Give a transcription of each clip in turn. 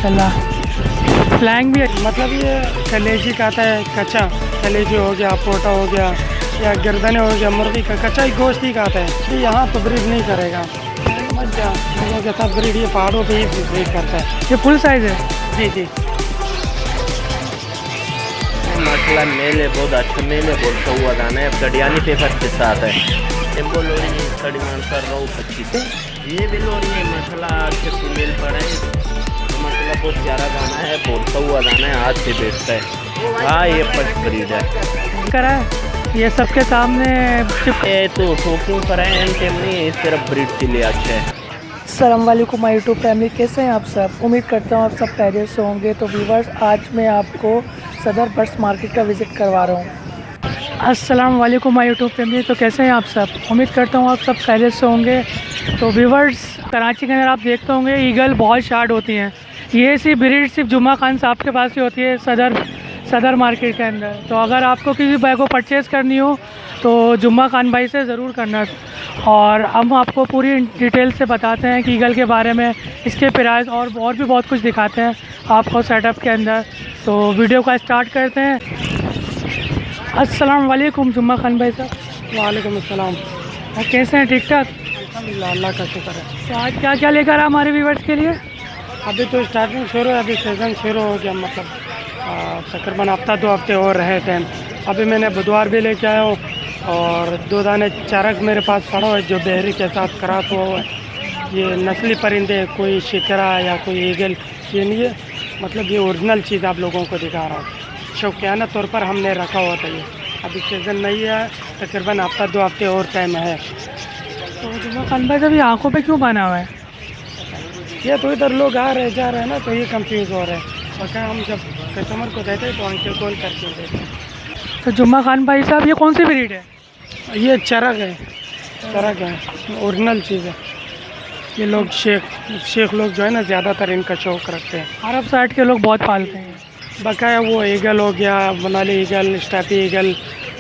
माशाल्लाह। फ्लैंग भी मतलब ये कलेजी का आता है, कच्चा कलेजी हो गया, पोटा हो गया या गर्दने हो गया, मुर्गी का कच्चा ही गोश्त ही का आता है। ये यहाँ तो ब्रीड नहीं करेगा, समझ गया। लोगों के साथ ब्रीड ये पहाड़ों पे ही ब्रीड करता है। ये फुल साइज़ है? जी जी माशाल्लाह मेल है, बहुत अच्छा मेल है, बोलता हुआ गाना है। कडियानी पेपर के साथ है। टेम्पो लोरी कड़ी मानसर रो 25 ये भी लोरी है माशाल्लाह। अच्छे फीमेल पड़ा है माशाल्लाह, बहुत प्यारा गाना है, बोलता हुआ गाना है, आज से बेचता है। हाँ ये फर्स्ट ब्रीड है करा है ये सबके सामने। ये तो शौकीन पर है, एंड टाइम नहीं है, सिर्फ ब्रीड के लिए अच्छा है। अस्सलाम वालेकुम माय यूट्यूब फैमिली, कैसे हैं आप सब? उम्मीद करता हूँ आप सब खैरियत से होंगे। तो व्यूवर्स, आज मैं आपको सदर बर्ड्स मार्केट का विज़िट करवा रहा हूँ। अस्सलाम वालेकुम माय यूट्यूब फैमिली, तो कैसे हैं आप सब? उम्मीद करता हूँ आप सब खैरियत से होंगे। तो व्यूवर्स, कराची के अंदर आप देखते होंगे ईगल बहुत शार्ट होती हैं। ये सी ब्रीड सिर्फ जुम्मा खान साहब के पास ही होती है सदर मार्केट के अंदर। तो अगर आपको किसी भाई को परचेज़ करनी हो तो जुम्मा खान भाई से ज़रूर करना। और हम आपको पूरी डिटेल से बताते हैं कि ईगल के बारे में, इसके प्राइस और भी बहुत कुछ दिखाते हैं आपको सेटअप के अंदर। तो वीडियो का स्टार्ट करते हैं। अस्सलाम वालेकुम जुम्मा खान भाई साहब। वालेकुम अस्सलाम। और कैसे हैं? ठीक ठाक, अल्हम्दुलिल्लाह, अल्लाह का शुक्र है। तो आज क्या क्या लेकर हमारे व्यूवर्स के लिए? अभी तो स्टार्टिंग शुरू है, अभी सीज़न शुरू हो गया, मतलब तकरीबन हफ्ता 2 हफ्ते और रहे टाइम। अभी मैंने बुधवार भी लेके आया हूँ और 2 दाने चरक मेरे पास पड़ा हुआ है जो बहरी के साथ क्रॉस हुआ है। ये नस्ली परिंदे, कोई शिकरा या कोई ईगल ये नहीं है, मतलब ये ओरिजिनल चीज़ आप लोगों को दिखा रहा हूँ। शौकियाना तौर पर हमने रखा हुआ था। ये अभी सीज़न नहीं है, तकरीबन हफ्ता 2 हफ्ते और टाइम है। तो जुम्मा खान भाई, अभी आँखों पे क्यों बना हुआ है? ये तो इधर लोग आ रहे जा रहे हैं ना, तो ये कंफ्यूज हो रहे हैं। और क्या, हम जब कस्टमर को देते हैं तो आंखें खोल करके देते हैं। तो जुम्मा खान भाई साहब, ये कौन सी ब्रीड है? ये चरक है, चरक है, ओरिजिनल चीज़ है। ये लोग शेख लोग जो है ना, ज़्यादातर इनका शौक़ रखते हैं। अरब साइड के लोग बहुत पालते हैं। बकाया वो ईगल हो गया, Manali eagle, steppe eagle,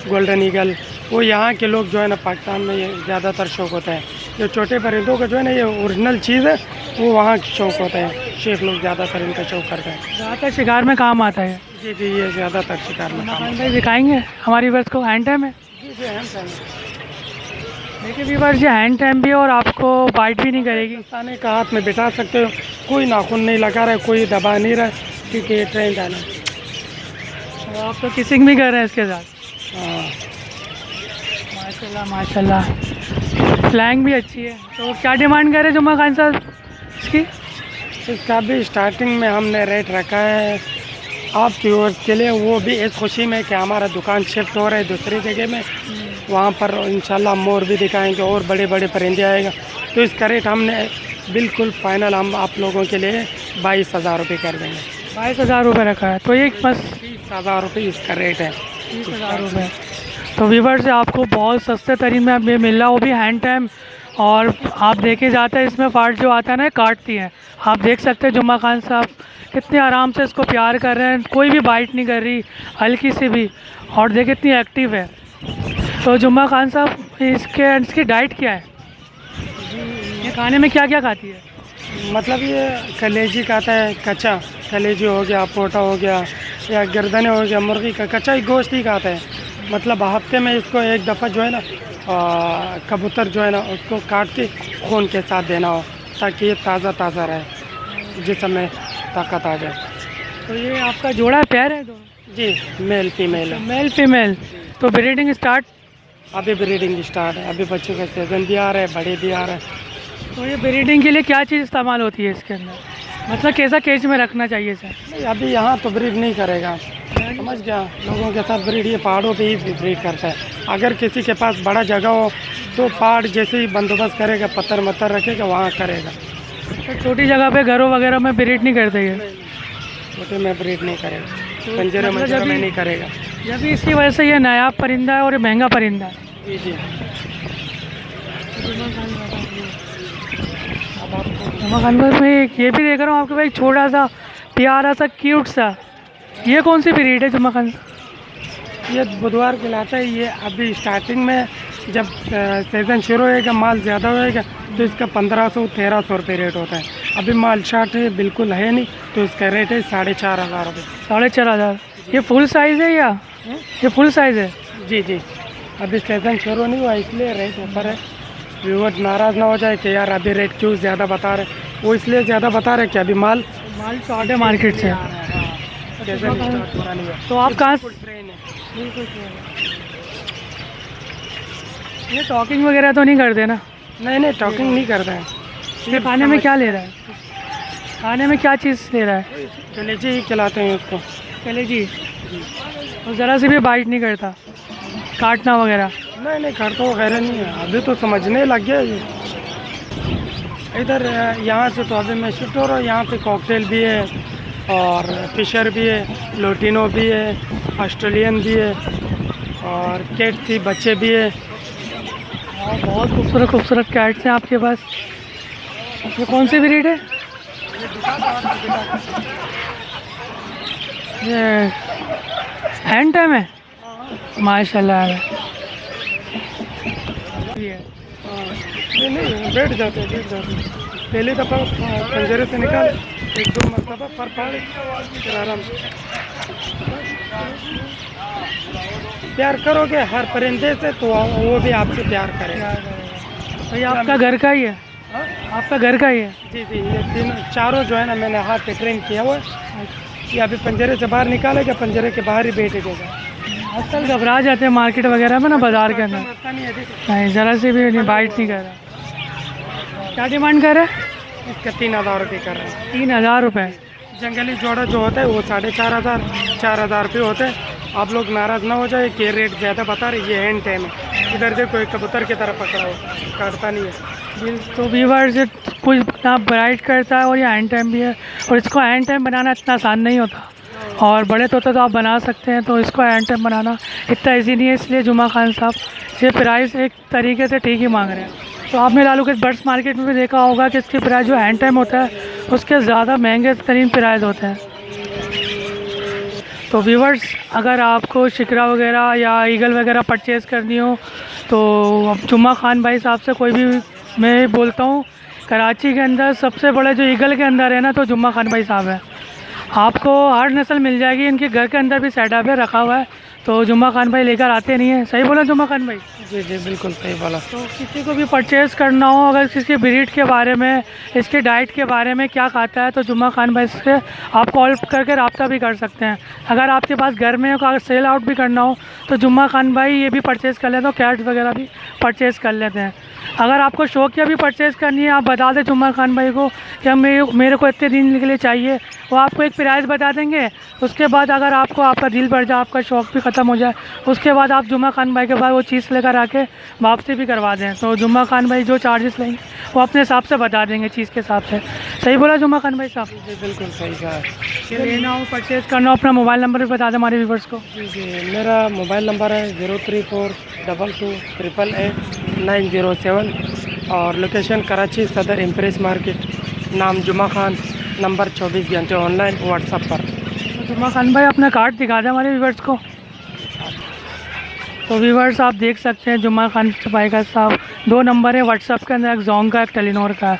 golden eagle, वो यहाँ के लोग जो है ना, पाकिस्तान में ये ज़्यादातर शौक़ होता है। जो छोटे परिंदों का जो है ना, ये ओरिजिनल चीज़ है, वो वहाँ शौक़ होता है। शेख लोग ज़्यादातर इनका शौक़ करते हैं। ज़्यादातर शिकार में काम आता है। जी जी, ये ज़्यादातर शिकार में काम। भाई दिखाएंगे हमारी वर्ष को हैंड टाइम है? जी जी, हैंड टाइम है। देखिए व्यूअर्स, ये हैंड टाइम भी है और आपको बाइट भी नहीं करेगी। इंसाने का हाथ में बिठा सकते हो, कोई नाखून नहीं लगा रहा है, कोई दबा नहीं रहा है, क्योंकि ये ट्रेंड है ना। तो आप तो किसिंग भी कर रहे हैं इसके साथ? हाँ माशाल्लाह माशाल्लाह, फ्लैंग भी अच्छी है। तो क्या डिमांड कर रहे हैं जुम्मा खान साहब इसकी? इसका भी स्टार्टिंग में हमने रेट रखा है आप व्यूअर्स के लिए, वो भी इस खुशी में कि हमारा दुकान शिफ्ट हो रहा है दूसरी जगह में, वहाँ पर इंशाल्लाह मोर भी दिखाएंगे और बड़े बड़े परिंदे आएगा। तो इसका रेट हमने बिल्कुल फाइनल हम आप लोगों के लिए 22,000 रुपये कर देंगे। 22,000 रुपये रखा है, तो ये बस 30,000 रुपये इसका रेट है। 30,000 रुपये। तो व्यूअर्स से आपको बहुत सस्ते तरीन में अब ये मिल रहा, वो भी हैंड टाइम। और आप देखे जाते हैं इसमें फाट जो आता है ना, काटती है। आप देख सकते हैं जुम्मा खान साहब कितने आराम से इसको प्यार कर रहे हैं, कोई भी बाइट नहीं कर रही हल्की सी भी। और देखिए इतनी एक्टिव है। तो जुम्मा खान साहब, इसकी डाइट क्या है? ये खाने में क्या क्या खाती है? मतलब ये कलेजी का आता है, कच्चा कलेजी हो गया, पोटा हो गया या गर्दने हो गया, मुर्गी का कच्चा ही गोश्त ही खाता है। मतलब हफ्ते में इसको एक दफ़ा जो है ना, कबूतर जो है ना, उसको काट के खून के साथ देना हो, ताकि ये ताज़ा रहे, जिसम में ताकत आ जाए। तो ये आपका जोड़ा पैर है दोनों? जी, मेल फीमेल है। Male female. तो ब्रीडिंग स्टार्ट? अभी ब्रीडिंग स्टार्ट है, अभी बच्चों का सीज़न भी आ रहा है, बड़े भी आ रहे हैं। तो ये ब्रीडिंग के लिए क्या चीज़ इस्तेमाल होती है इसके अंदर? मतलब कैसा केज में रखना चाहिए सर? नहीं, अभी यहाँ तो ब्रीड नहीं करेगा, समझ गया। लोगों के साथ ब्रीड ये पहाड़ों पे ही ब्रीड करता है। अगर किसी के पास बड़ा जगह हो तो पहाड़ जैसे ही बंदोबस्त करेगा, पत्थर मत्थर रखेगा, वहाँ करेगा। तो छोटी जगह पे घरों वगैरह में ब्रीड नहीं करते हैं? छोटे में ब्रीड नहीं करेगा, पंजरे में नहीं करेगा। जब भी इसकी वजह से ये नायाब परिंदा है और ये महंगा परिंदा है। जी जी। जुम्मा खान भाई, मैं ये भी देख रहा हूँ आपके भाई, छोटा सा प्यारा सा क्यूट सा, ये कौन सी ब्रीड है जुम्मा खान? ये बुधवार कहलाता है। ये अभी स्टार्टिंग में जब सीज़न शुरू होएगा, माल ज़्यादा होएगा, तो इसका 1500-1300 रुपये रेट होता है। अभी माल शार्ट है बिल्कुल है नहीं, तो इसका रेट है 4,500 रुपये। 4,500। ये फुल साइज़ है या ये फुल साइज़ है? जी जी, अभी सीज़न शुरू नहीं हुआ इसलिए रेट ऊपर है। व्यूअर्स नाराज़ ना हो जाए कि यार अभी रेट क्यों ज़्यादा बता रहे, वो इसलिए ज़्यादा बता रहे कि अभी माल शॉर्ट है मार्केट से। सीज़न पूरा नहीं हुआ। तो आप कहाँ से? ट्रेन है। ये टॉकिंग वगैरह तो नहीं करते ना? नहीं नहीं, टॉकिंग नहीं करते हैं। ये खाने में क्या ले रहा है? खाने में क्या चीज़ ले रहा है? कलेजी ही खिलाते हैं उसको। कलेजी? और ज़रा से भी बाइट नहीं करता, काटना वगैरह? नहीं नहीं, करता वगैरह नहीं है, अभी तो समझने लग गया ये। इधर यहाँ से तो अभी मैं शिफ्ट हो रहा हूँ, यहाँ पे कॉकटेल भी है और फिशर भी है, लोटिनो भी है, ऑस्ट्रेलियन भी है और कैट थी बच्चे भी है। और बहुत खूबसूरत खूबसूरत कैट्स हैं आपके पास। ये कौन सी ब्रीड है? ये हैंड टाइम है माशाल्लाह। नहीं नहीं, बैठ जाते हैं। पहली दफ़ा पंजरे से निकाल, 1-2 मरतबा पर पाड़े, फिर आराम से प्यार करोगे हर परिंदे से तो वो भी आपसे प्यार करेगा। तो ये आपका घर का ही है? हाँ? आपका घर का ही है? जी जी, ये तीनों चारों जो है ना मैंने हाथ पे ट्रेन किया हुआ है। ये अभी पंजरे से बाहर निकालेगा, पंजरे के बाहर ही बैठेगा। आजकल घबरा जाते हैं मार्केट वगैरह में ना, बाज़ार के अंदर। नहीं, ज़रा से भी नहीं, बाइट नहीं कर रहा। क्या डिमांड कर रहा है? इसका 3,000 रुपये कर रहे हैं। 3,000 रुपये? जंगली जोड़ा जो होता है वो 4,500 4,000 रुपये होते हैं। आप लोग नाराज़ ना हो जाए कि रेट ज़्यादा बता रहे, ये हैंड टाइम है। इधर देखो एक कबूतर की तरह पकड़ा हो, काटता नहीं है। तो व्यूअर्स से कुछ इतना ब्राइट करता है और ये हैंड टाइम भी है, और इसको हैंड टाइम बनाना इतना आसान नहीं होता, और बड़े तोते तो आप बना सकते हैं, तो इसको हैंड टाइम बनाना इतना ईजी नहीं है। इसलिए जुमा खान साहब ये प्राइस एक तरीके से ठीक ही मांग रहे हैं। तो आपने लालू के बर्ड्स मार्केट में भी देखा होगा कि इसकी प्राइस जो हैंड टाइम होता है उसके ज़्यादा महंगे तरीन प्राइस होते हैं। तो व्यूअर्स, अगर आपको शिकरा वगैरह या ईगल वगैरह परचेज़ करनी हो तो जुम्मा खान भाई साहब से कोई भी, मैं बोलता हूँ कराची के अंदर सबसे बड़े जो ईगल के अंदर है ना, तो जुम्मा खान भाई साहब है। आपको हर नस्ल मिल जाएगी, इनके घर के अंदर भी सेटअप है रखा हुआ है, तो जुम्मा खान भाई लेकर आते नहीं है। सही बोला जुम्मा खान भाई? जी जी बिल्कुल सही बोला। तो किसी को भी परचेज़ करना हो, अगर किसी ब्रीड के बारे में, इसके डाइट के बारे में क्या खाता है, तो जुम्मा खान भाई से आप कॉल करके रब्ता भी कर सकते हैं। अगर आपके पास घर में अगर सेल आउट भी करना हो तो जुम्मा खान भाई ये भी परचेज़ कर लेते हैं, कैट्स वगैरह भी परचेज़ कर लेते हैं। अगर आपको शौकिया भी परचेज़ करनी है, आप बता दें जुम्मा खान भाई को कि मेरे को इतने दिन के लिए चाहिए, वो आपको एक प्राइस बता देंगे। उसके बाद अगर आपका दिल भर जाए, आपका शौक़ भी ख़त्म हो जाए, उसके बाद आप जुम्मा खान भाई के बाद वो चीज़ लेकर आके वापसी भी करवा दें, तो जुम्मा खान भाई जो चार्जेस लेंगे वो अपने हिसाब से बता देंगे चीज़ के हिसाब से। सही बोला जुम्मा खान भाई साहब? जी बिल्कुल सही कहा। कि लेना हो, परचेज़ करना हो, अपना मोबाइल नंबर भी बता दें हमारे व्यूवर्स को। जी जी, मेरा मोबाइल नंबर है 03422280907 और लोकेशन कराची सदर इम्प्रेस मार्केट, नाम जुम्मा खान, नंबर 24 घंटे ऑनलाइन व्हाट्सएप पर। तो जुम्मा खान भाई अपना कार्ड दिखा दें हमारे व्यूवर्स को। तो व्यूवर्स आप देख सकते हैं जुम्मा खान भाई का साहब 2 नंबर है व्हाट्सएप के अंदर, एक जोंग का, एक टेलीनॉर का है।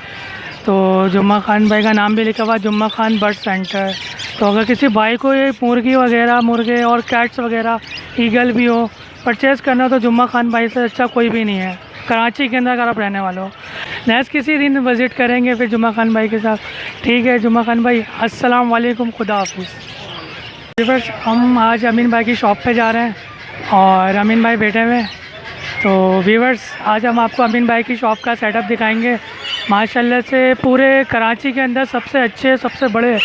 तो जुम्मा खान भाई का नाम भी लिखा हुआ जुम्मा खान बर्ड सेंटर। तो अगर किसी भाई को ये मुर्गी वगैरह, मुर्गे और कैट्स वगैरह, ईगल भी हो परचेज़ करना, तो जुम्मा खान भाई से अच्छा कोई भी नहीं है कराची के अंदर अगर आप रहने वाले हो। नेक्स्ट किसी दिन विज़िट करेंगे फिर जुम्मा खान भाई के साथ। ठीक है जुम्मा खान भाई, अस्सलाम वालेकुम, खुदा हाफिज़। व्यूअर्स, हम आज अमीन भाई की शॉप पे जा रहे हैं और अमीन भाई बैठे हुए हैं। तो व्यूअर्स, आज हम आपको अमीन भाई की शॉप का सेटअप दिखाएंगे। माशाल्लाह से पूरे कराची के अंदर सबसे अच्छे, सबसे बड़े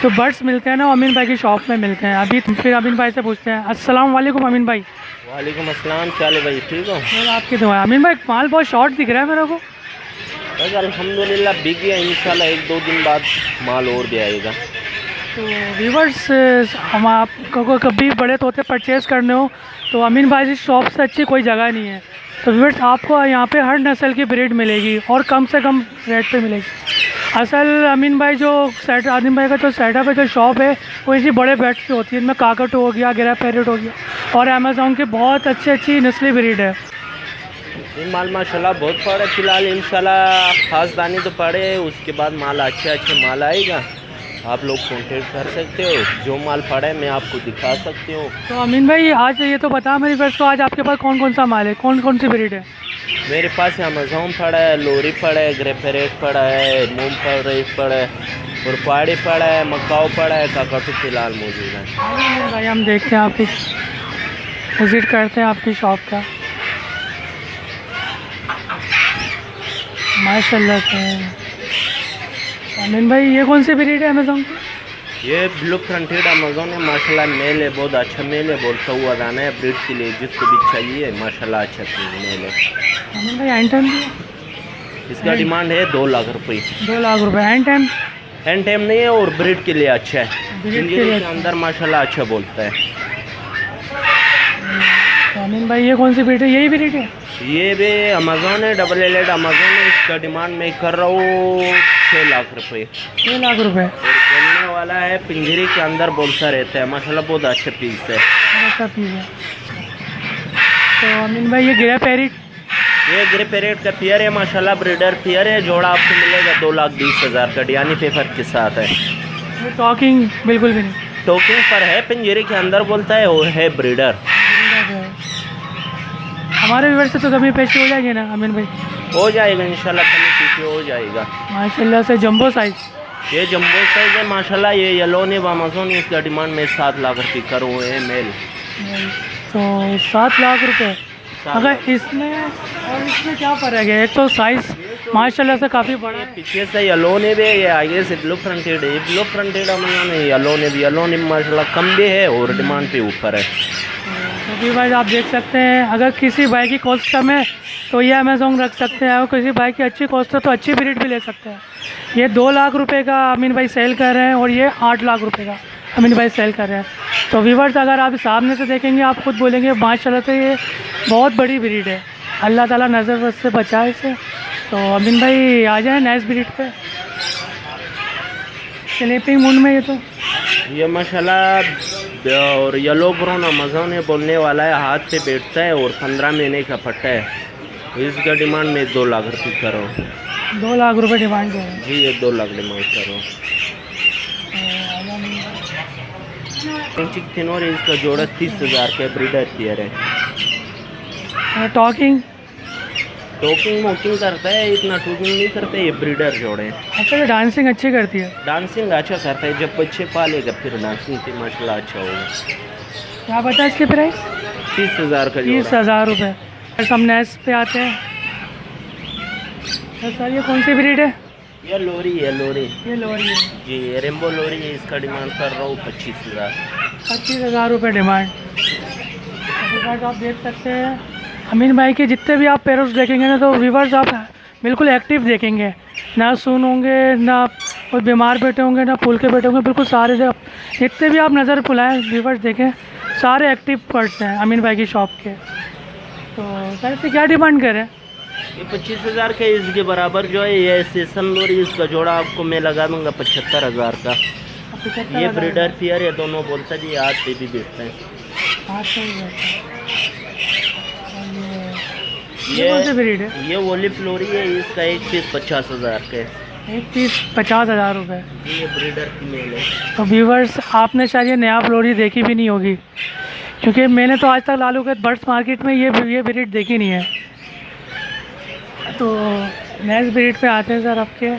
जो बर्ड्स मिलते हैं ना, वो अमीन भाई की शॉप में मिलते हैं। अभी फिर अमीन भाई से पूछते हैं। अस्सलाम वालेकुम अमीन भाई। वालेकुम अस्सलाम, क्या हाल है भाई, ठीक हो? मैं आपकी दुआ। अमीन भाई माल बहुत शॉर्ट दिख रहा है मेरे को। बस अल्हम्दुलिल्लाह बिक गया, इंशाल्लाह 1-2 दिन बाद माल और भी आएगा। तो व्यूवर्स, हम आपको कभी बड़े तोते परचेज़ करने हो तो अमीन भाई की शॉप से अच्छी कोई जगह नहीं है। तो व्यूवर्स, आपको यहाँ पे हर नस्ल की ब्रीड मिलेगी और कम से कम रेट पे मिलेगी। असल अमीन भाई अमीन भाई का जो सेटअप है, जो शॉप है, वो इसी बड़े बर्ड्स की होती है। इनमें काकटो हो गया, ग्रे पैरेट हो गया और अमेज़ॉन की बहुत अच्छी नस्ली ब्रीड है। ये माल माशाल्लाह बहुत पड़े फिलहाल, इंशाल्लाह खास दानी तो पड़े, उसके बाद माल अच्छे माल आएगा, आप लोग कॉन्टेक्ट कर सकते हो। जो माल पड़ा है मैं आपको दिखा सकती हूँ। तो अमीन भाई आज ये तो बता मेरी फ्रेंड्स को, आज आपके पास कौन कौन सा माल है, कौन कौन सी ब्रीड है? मेरे पास अमेज़न पड़ा है, लोरी पड़ा है, ग्रे पैरेट पड़ा है, मूम पड़ा है, और पहाड़ी पड़ा है, मकाओ पड़ा है, काकाटू फिलहाल मौजूद है। भाई हम देखते हैं आपकी, विज़िट करते हैं आपकी शॉप का। माशाल्लाह से अमीन भाई ये कौन सी ब्रीड है अमेज़न की? ये ब्लू फ्रंटेड अमेज़न है माशाल्लाह, मेल है, बहुत अच्छा मेल है, बोलता हुआ दाना है ब्रीड के लिए, जिसको भी चाहिए माशाल्लाह अच्छा मेल है। अमीन भाई एंड टाइम इसका डिमांड है 2 लाख रुपये। 2 लाख रुपये एंड टाइम? एंड टाइम नहीं है, और ब्रीड के लिए अच्छा है, ब्रीड के के लिए अंदर माशाल्लाह अच्छा बोलता है। तो अमीन भाई ये कौन सी ब्रीड है, यही ब्रीड है? ये भी अमेज़न है, डबल एलेड अमेज़न है, इसका डिमांड मैं कर रहा हूँ 6 लाख रुपये। 6 लाख रुपये? और बोलने वाला है पिंजरे के अंदर बोलता रहता है, माशाल्लाह बहुत अच्छा पीस है। अच्छा पीस है। तो अमीन भाई ये ग्रे पैरेट? ये ग्रे पैरेट का पेयर है माशाल्लाह, ब्रीडर पेयर है, जोड़ा आपको मिलेगा 2,20,000 का, डियानी पेपर के साथ है। ये टॉकिंग बिल्कुल भी नहीं? टोकिंग पर है, पिंजरे के अंदर बोलता है, वो है ब्रीडर। हमारे व्यूअर्स से तो कमी पेशी हो जाएगी ना अमीन भाई? हो जाएगा इंशाल्लाह, कमी पीछे हो जाएगा। माशाल्लाह से जंबो साइज? ये जम्बो साइज है माशाल्लाह, ये येलो ने अमेज़न, इसका डिमांड में 7 लाख रुपये कर हुए हैं मेल। तो 7 लाख रुपये। अगर इसमें और इसमें क्या फ़र्क है? एक तो साइज़ माशाल्लाह से काफ़ी बड़ा है, पीछे से येलो ने भी, ये आगे से ब्लू फ्रंटेड है, ये ब्लू फ्रंटेड अमेज़न है, येलो ने माशाल्लाह कम भी है और डिमांड पे ऊपर है। तो भी भाई आप देख सकते हैं, अगर किसी भाई की कॉस्ट कम है तो ये अमेज़न रख सकते हैं, और किसी भाई की अच्छी कॉस्ट है तो अच्छी ब्रीड भी ले सकते हैं। ये 2 लाख रुपए का अमीन भाई सेल कर रहे हैं, और ये 8 लाख रुपए का अमीन भाई सेल कर रहे हैं। तो व्यूअर्स अगर आप सामने से देखेंगे आप खुद बोलेंगे माशाल्लाह से ये बहुत बड़ी ब्रीड है, अल्लाह ताला नज़र से बचाए इसे। तो अमीन भाई आ जाए नाइस ब्रीड पे, स्लीपिंग मूड में। ये माशाल्लाह और येलो ब्राउन अमेज़न है, बोलने वाला है, हाथ पे बैठता है और 15 महीने का पट्टा है। इसका डिमांड मैं 2 लाख रुपये कर रहा हूँ। 2 लाख रुपये डिमांड कर रहे हैं जी, ये 2 लाख डिमांड कर रहा हूँ। और इसका जोड़ा 30,000 का ब्रीडर पेयर है। टॉकिंग वॉकिंग करता है, इतना टॉकिंग नहीं करता है, ये ब्रीडर जोड़े हैं। अच्छा ये डांसिंग अच्छी करती है? डांसिंग अच्छा करता है, जब बच्चे पालेगा फिर डांसिंग की माशाल्लाह अच्छा होगा। क्या बता है इसकी प्राइस? 30,000 का। 30,000 रुपये। हम नेक्स्ट पे आते हैं। तो सर ये कौन सी ब्रीड है? ये लोरी है, लोरी। ये लोरी है जी, ये रेम्बो लोरी है, इसका डिमांड कर रहा हूँ 25,000। 25,000 रुपये डिमांड। आप देख सकते हैं अमीन भाई के जितने भी आप पेरोस देखेंगे ना, तो व्यूवर्स आप बिल्कुल एक्टिव देखेंगे, ना सुन होंगे, ना कोई बीमार बैठे होंगे, ना फूल के बैठे होंगे, बिल्कुल सारे जितने भी आप नज़र फुलाएँ व्यूवर्स देखें, सारे एक्टिव पर्स हैं अमीन भाई की शॉप के। तो सर इससे क्या डिमांड करें? ये 25,000 का, इसके बराबर जो है ये सेशन लोरी, इसका जोड़ा आपको मैं लगा दूंगा 75,000 का। ये ब्रीडर पेयर है, दोनों बोलता जी हाथ पे भी बैठते हैं। ये कौन सी ब्रीड है? ये ओलिव लोरी है, इसका एक पीस 50,000 का है। एक पीस 50,000 रुपये। ये ब्रीडर फीमेल है। तो व्यूवर्स आपने शायद ये नया लोरी देखी भी नहीं होगी, क्योंकि मैंने तो आज तक लालू के बर्ड्स मार्केट में ये ब्रीड देखी नहीं है। तो नेक्स्ट ब्रीड पे आते हैं सर आपके।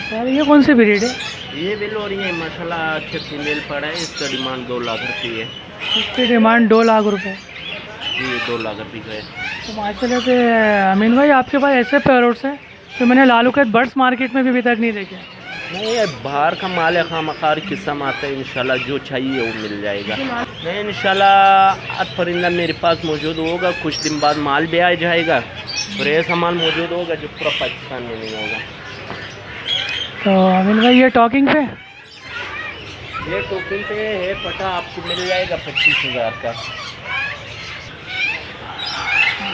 सर ये कौन सी ब्रीड है? ये भी लोरी है माशाल्लाह, अच्छे फीमेल पड़ा है, इसका डिमांड 2 लाख रुपये है। इसकी डिमांड 2 लाख रुपये? ये 2 लाख रुपये का है। तो माशाल्लाह से अमीन भाई आपके पास ऐसे पैरोट्स हैं जो मैंने लालू के बर्ड्स मार्केट में भी अभी तक नहीं देखे। नहीं, ये बाहर का माल है, खामखार किस्म आता है, इंशाल्लाह जो चाहिए वो मिल जाएगा। नहीं इंशाल्लाह आज परिंदा मेरे पास मौजूद होगा, कुछ दिन बाद माल भी आ जाएगा, और ऐसा माल मौजूद होगा जो पूरा पाकिस्तान में नहीं होगा। तो अमीन भाई ये टॉकिंग पे? ये टोकन पे है पटा, आपको मिल जाएगा 25,000 का।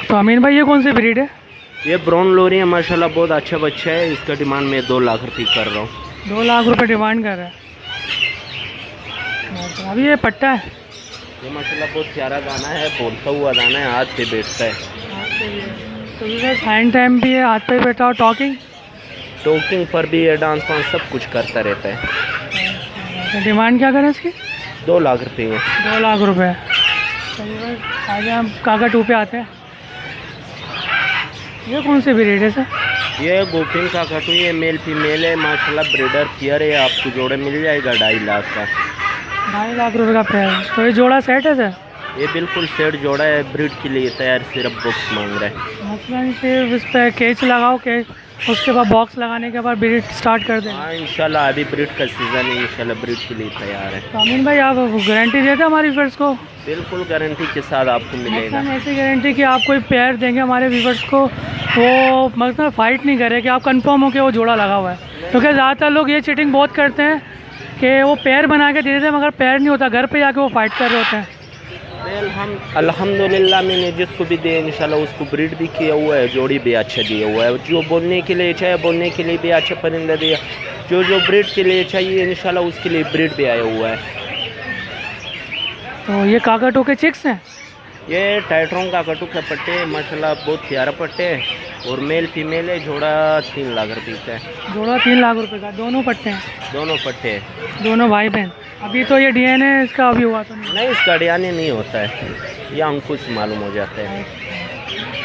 तो अमीन भाई ये कौन सी ब्रीड है? ये ब्राउन लोरी है माशाल्लाह, बहुत अच्छा बच्चा है, इसका डिमांड मैं 2 लाख रुपये कर रहा हूँ। 2 लाख रुपये डिमांड कर रहा है। अभी ये पट्टा है? ये माशाल्लाह बहुत प्यारा दाना है, बोलता हुआ दाना है, हाथ पे बैठता है। तो बस हैंड टाइम भी है, हाथ पे बैठा और टॉकिंग पर भी ये डांस वांस सब कुछ करता रहता है। डिमांड क्या करें इसकी? 2 लाख रुपये है। 2 लाख रुपए। चलिए बस आगे हम काकाटू पे आते हैं। ये कौन सी ब्रीड है सर? ये गोफिन का काकाटू, ये मेल फीमेल है माशाल्लाह, ब्रीडर पेयर है, आपको जोड़े मिल जाएगा 2.5 लाख का। 2.5 लाख रुपए का पेयर। तो ये जोड़ा सेट है सर? ये बिल्कुल सेट जोड़ा है, ब्रीड के लिए तैयार, सिर्फ बॉक्स मांग रहा है। मसलन सिर्फ इस पर केच लगाओ, केच उसके बाद बॉक्स लगाने के बाद ब्रीड स्टार्ट कर दें। हाँ इंशाल्लाह अभी ब्रीड का सीज़न है, इंशाल्लाह ब्रीड के लिए तैयार है। तो अमीन भाई आप गारंटी देते हैं हमारे व्यूवर्स को? बिल्कुल गारंटी के साथ आपको मिलेगा। मतलब ऐसी गारंटी कि आप कोई पेयर देंगे हमारे व्यूवर्स को, वो मतलब फाइट नहीं करे कि आप कंफर्म हो कि वो जोड़ा लगा हुआ है, क्योंकि ज़्यादातर लोग ये चीटिंग बहुत करते हैं कि वो पेयर बना के दे देते हैं मगर पेयर नहीं होता, घर पे जाके वो फाइट कर रहे होते हैं। हम अल्हम्दुलिल्लाह मैंने जिसको भी दे इंशाल्लाह उसको ब्रीड भी किया हुआ है, जोड़ी भी अच्छा दिया हुआ है। जो बोलने के लिए चाहिए बोलने के लिए भी अच्छा परिंदा दिया, जो ब्रीड के लिए चाहिए इंशाल्लाह उसके लिए ब्रीड भी आया हुआ है। तो ये काकाटू के चिक्स हैं? ये टाइट्रोन काकाटू का पट्टे है माशाल्लाह, बहुत प्यारा पट्टे है, और मेल फीमेल है, जोड़ा 3 लाख रुपये का है। जोड़ा 3 लाख रुपए का, दोनों पट्टे हैं? दोनों पट्टे हैं, दोनों भाई बहन। अभी तो ये डीएनए इसका अभी हुआ तो नहीं? इसका डीएनए नहीं होता है, ये अंकुश मालूम हो जाता है।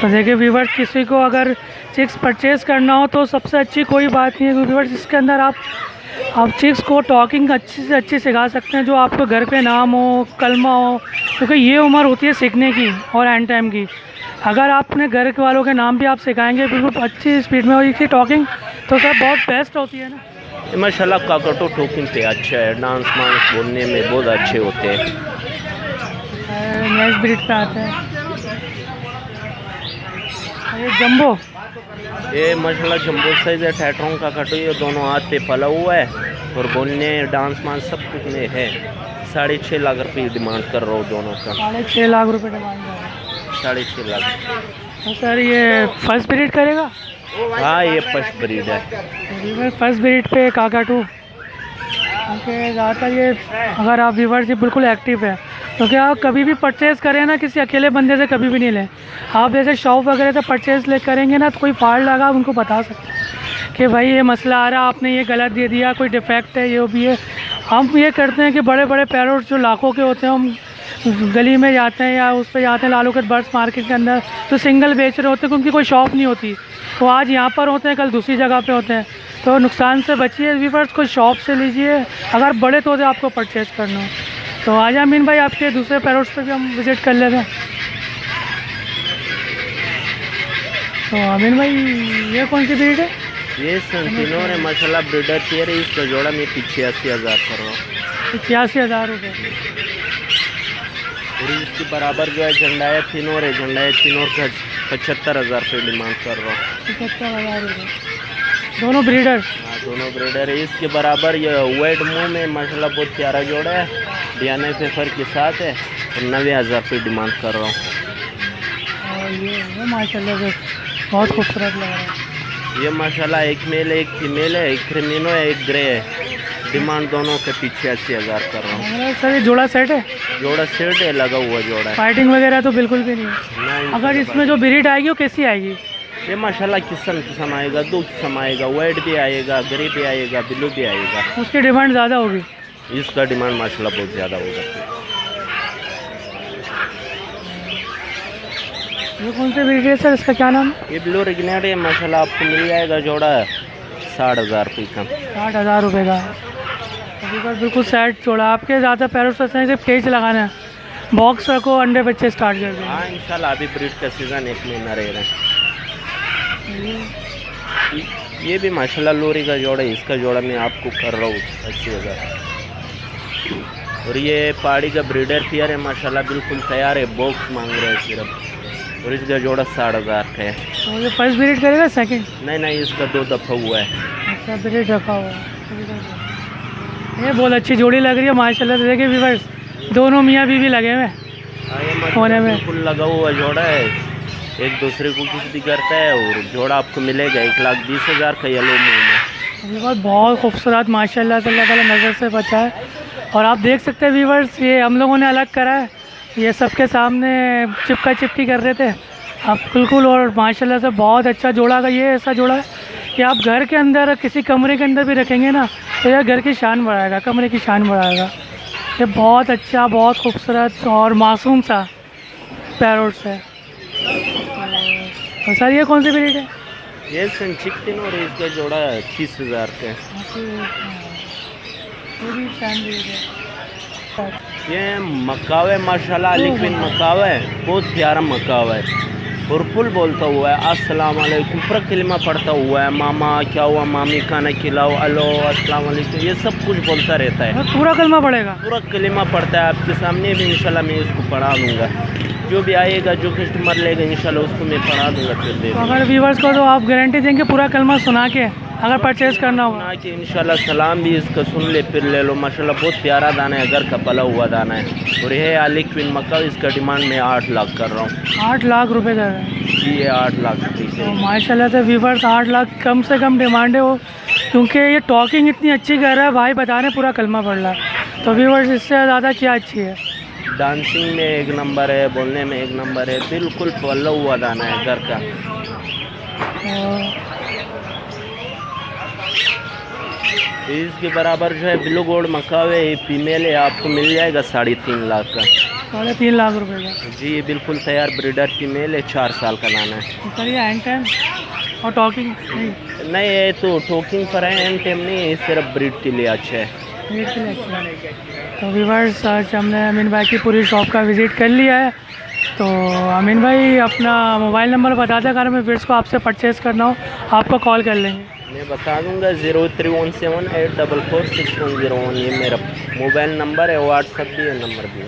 तो देखिए व्यूवर्स, किसी को अगर चिक्स परचेज़ करना हो तो सबसे अच्छी कोई बात नहीं है व्यूवर्स, इसके अंदर आप चिक्स को टॉकिंग अच्छी से अच्छी सिखा सकते हैं, जो आपको घर पे नाम हो, कलमा हो, क्योंकि ये उम्र होती है सीखने की और एंड टाइम की। अगर आप अपने घर के वालों के नाम भी आप सिखाएंगे बिल्कुल अच्छी स्पीड में और इसकी टॉकिंग तो सब बहुत बेस्ट होती है ना। माशाल्लाह काकाटू टॉकिंग पे अच्छा है, डांस वांस बोलने में बहुत अच्छे होते हैं। नेक्स्ट ब्रीड पे आते हैं, ये जंबो। ये माशाल्लाह जंबो साइज है, टाइट्रोन काकाटू, ये दोनों हाथ पे पला हुआ है और बोलने डांस वांस सब कुछ में है। 6.5 लाख रुपये डिमांड कर रहा हूँ दोनों का। 6.5 लाख रुपये डिमांड कर रहा है। 6.5 लाख। तो सर ये फर्स्ट ब्रीड करेगा? हाँ ये फर्स्ट ब्रीड है। फर्स्ट ब्रीड पे काकाटू, क्योंकि ज़्यादातर ये अगर आप व्यूवर्स ये बिल्कुल एक्टिव है, क्योंकि आप कभी भी परचेज़ करें ना किसी अकेले बंदे से कभी भी नहीं लें। आप जैसे शॉप वगैरह से परचेज़ ले करेंगे ना तो कोई फाल्ट लगा उनको बता सकते हैं कि भाई ये मसला आ रहा, आपने ये गलत दे दिया, कोई डिफेक्ट है, ये भी है। हम ये करते हैं कि बड़े बड़े पैरोट जो लाखों के होते हैं, हम गली में जाते हैं या उस पर जाते हैं लालू के बर्ड्स मार्केट के अंदर, तो सिंगल बेच रहे होते हैं, उनकी कोई शॉप नहीं होती, वो आज यहाँ पर होते हैं कल दूसरी जगह पे होते हैं। तो नुकसान से बचिए व्यूअर्स, कोई शॉप से लीजिए अगर बड़े तोते आपको परचेज़ करना हो। तो आज अमीन भाई आपके दूसरे पैरोट्स पे भी हम विज़िट कर लेते हैं। तो अमीन भाई ये कौन सी ब्रीड है? ये सेंटिनोर है माशाल्लाह, ब्रीडर पेयर है, इसका जोड़ा मैं 85,000 कर रहा हूँ। 85,000 रुपये। और इसके बराबर जो है झंडाया तिनोर है, झंडाया तिनोर का 75,000 रुपये डिमांड कर रहा हूँ। 75,000 रुपये, दोनों ब्रीडर? हाँ दोनों ब्रीडर है। इसके बराबर ये वाइट मुंह में माशाल्लाह बहुत प्यारा जोड़ा है, डीएनए पेपर के साथ है, और 90,000 रुपये डिमांड कर रहा हूँ। और ये माशाल्लाह से बहुत खूबसूरत लग रहा है। ये माशाल्लाह एक मेल है, एक फीमेल है, एक क्रिमिनो है, एक ग्रे है। डिमांड दोनों के 85,000 कर रहा हूँ। सर ये जोड़ा सेट है? जोड़ा सेट है, लगा हुआ जोड़ा है। फाइटिंग वगैरह तो बिल्कुल भी नहीं है? अगर इसमें जो ब्रीड आएगी वो कैसी आएगी? ये माशाल्लाह किस्म आएगा, 2 किस्म आएगा, वाइट भी आएगा, ग्रे भी आएगा, ब्लू भी आएगा। उसकी डिमांड ज़्यादा होगी? इसका डिमांड माशाल्लाह बहुत ज़्यादा होगा। ये कौन से ब्रीड है सर, इसका क्या नाम? ये ब्लू रेगनेट है माशाल्लाह, आपको मिल जाएगा जोड़ा 60,000 रुपये का। 60,000 रुपये का अभी पर बिल्कुल सेट जोड़ा। आपके ज़्यादा पैरोट्स से सिर्फ केज लगाना है, बॉक्स रखो, अंडे बच्चे स्टार्ट कर दें। हाँ इंशाल्लाह अभी ब्रीड का सीज़न 1 महीना रह रहा है। ये भी माशाल्लाह लोरी का जोड़ा है, इसका जोड़ा मैं आपको कर रहा हूँ 80,000। और ये पहाड़ी का ब्रीडर पेयर है माशाल्लाह, बिल्कुल तैयार है, बॉक्स मांग रहे हैं सिर्फ, और इसका जोड़ा 60,000 का है। तो ये फर्स्ट ब्रीड करेगा सेकंड? नहीं इसका 2 दफ़ा हुआ है। अच्छा ब्रीड रखा हुआ है। ये बहुत अच्छी जोड़ी लग रही है माशाल्लाह। देखिए व्यूअर्स, दोनों मियाँ बीवी लगे हुए होने में, बिल्कुल लगा हुआ जोड़ा है, एक दूसरे को किस भी करता है, और जोड़ा आपको मिलेगा 1,20,000 का येलो मुंह में। बहुत खूबसूरत माशाल्लाह से, अल्लाह ताला नज़र से बचा है। और आप देख सकते हैं व्यूअर्स, ये हम लोगों ने अलग करा है, ये सबके सामने चिपका चिपकी कर रहे थे आप बिल्कुल। और माशाल्लाह से बहुत अच्छा जोड़ा का ये ऐसा जोड़ा है कि आप घर के अंदर किसी कमरे के अंदर भी रखेंगे ना तो यह घर की शान बढ़ाएगा, कमरे की शान बढ़ाएगा। ये बहुत अच्छा, बहुत खूबसूरत और मासूम सा पैरोट्स है। तो सर ये कौन सी ब्रीड है? ये चिकन और इसका जोड़ा 30,000 का है। ये मकावे माशाल्लाह लिक्विन मकावे, बहुत प्यारा मकावे। पुरपुल बोलता हुआ है, अस्सलाम वालेकुम पूरा कलिमा पढ़ता हुआ है, मामा क्या हुआ, मामी खाना खिलाओ, अलो अस्सलाम वालेकुम, ये सब कुछ बोलता रहता है। पूरा कलमा पढ़ेगा? पूरा कलिमा पढ़ता है। आपके सामने भी इंशाल्लाह मैं इसको पढ़ा दूँगा। जो भी आएगा, जो कस्टमर लेगा इंशाल्लाह उसको मैं पढ़ा दूँगा। फिर दे तो अगर व्यूवर्स को तो आप गारंटी देंगे पूरा कलमा सुना के अगर परचेज़ करना होगा? कि इंशाल्लाह सलाम भी इसका सुन ले फिर ले लो। माशाल्लाह बहुत प्यारा दाना है, घर का पला हुआ दाना है। और ये आलिक विन मक्का, इसका डिमांड मैं 8 लाख कर रहा हूँ। 8 लाख रुपए कर रहे हैं जी, ये 8 लाख ठीक है। तो माशाल्लाह से व्यूवर्स 8 लाख कम से कम डिमांड है वो, क्योंकि ये टॉकिंग इतनी अच्छी कर रहा है भाई, बता रहे पूरा कलमा पढ़ रहा है। तो व्यूवर्स इससे ज़्यादा क्या अच्छी है? डांसिंग में एक नंबर है, बोलने में एक नंबर है, बिल्कुल पला हुआ दाना है घर का। इसके बराबर जो है ब्लू गोल्ड मकावे फीमेल है, आपको मिल जाएगा 3.5 लाख का। 3.5 लाख रुपए का? जी, ये बिल्कुल तैयार ब्रीडर फीमेल है, 4 साल का दाना है। सर ये एंड टाइम और टॉकिंग नहीं है, तो टॉकिंग पर है, एंड टाइम नहीं है, सिर्फ ब्रीड के लिए अच्छा है। ब्रीड के लिए अच्छा है। तो व्यूवर्स आज हमने अमीन भाई की पूरी शॉप का विज़िट कर लिया है। तो अमीन भाई अपना मोबाइल नंबर बता दें, अगर हमें व्यूअर्स को आपसे परचेज़ करना हो आपको कॉल कर लेंगे। मैं बता दूंगा 0317844601, ये मेरा मोबाइल नंबर है, व्हाट्सअप भी है, नंबर भी है।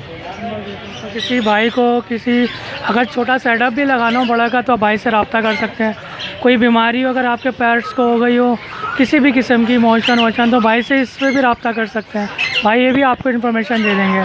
तो किसी भाई को किसी अगर छोटा सेटअप भी लगाना हो बड़ा का तो भाई से रब्ता कर सकते हैं। कोई बीमारी हो अगर आपके पेट्स को हो गई हो, किसी भी किस्म की मोशन वोशन, तो भाई से इस पर भी रब्ता कर सकते हैं। भाई ये भी आपको इन्फॉर्मेशन दे देंगे।